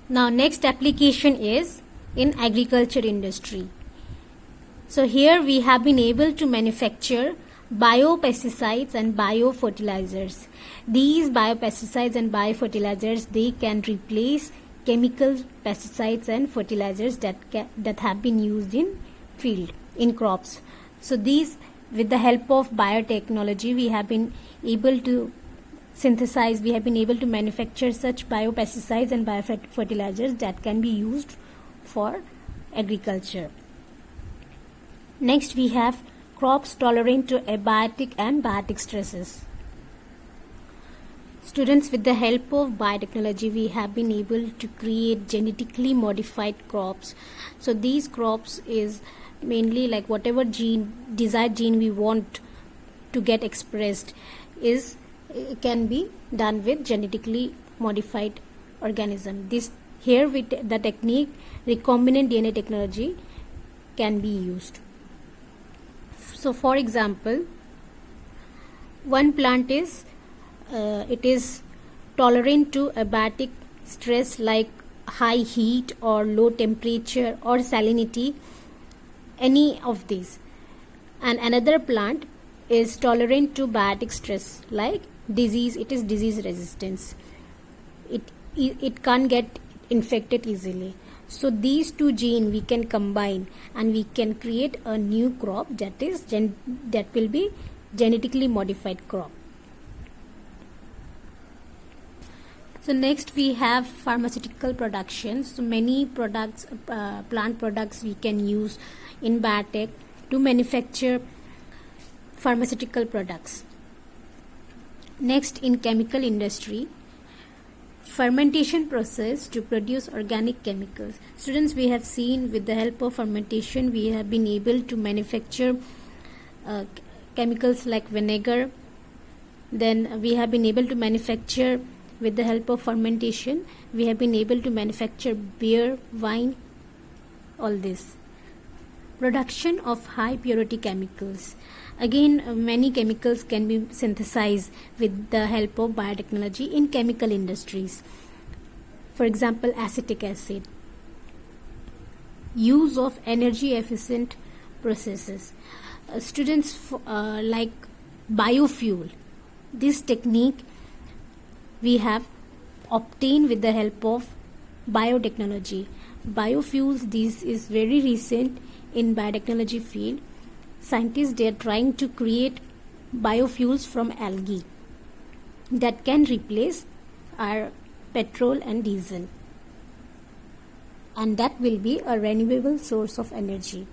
Now next application is in agriculture industry. So here we have been able to manufacture biopesticides and biofertilizers. These biopesticides and biofertilizers, they can replace chemical pesticides and fertilizers that have been used in field, in crops. So these, with the help of biotechnology, we have been able to synthesize, we have been able to manufacture such biopesticides and biofertilizers that can be used for agriculture. Next we have crops tolerant to abiotic and biotic stresses. Students, with the help of biotechnology, we have been able to create genetically modified crops. So these crops is mainly like whatever desired gene we want to get expressed can be done with genetically modified organism. This here with the technique recombinant DNA technology can be used. So for example, one plant is it is tolerant to abiotic stress like high heat or low temperature or salinity, any of these, and another plant is tolerant to biotic stress like disease, it is disease resistance, it can't get infected easily. So these two genes we can combine and we can create a new crop that will be genetically modified crop. So next we have pharmaceutical production. So many products, plant products we can use in biotech to manufacture pharmaceutical products. Next, in chemical industry, fermentation process to produce organic chemicals. Students, we have seen with the help of fermentation we have been able to manufacture chemicals like vinegar. Then we have been able to manufacture, with the help of fermentation, we have been able to manufacture beer, wine, all this. Production of high purity chemicals. Again, many chemicals can be synthesized with the help of biotechnology in chemical industries. For example, acetic acid. Use of energy efficient processes. Students, like biofuel. This technique we have obtained with the help of biotechnology. Biofuels, this is very recent in biotechnology field. Scientists, they are trying to create biofuels from algae that can replace our petrol and diesel, and that will be a renewable source of energy.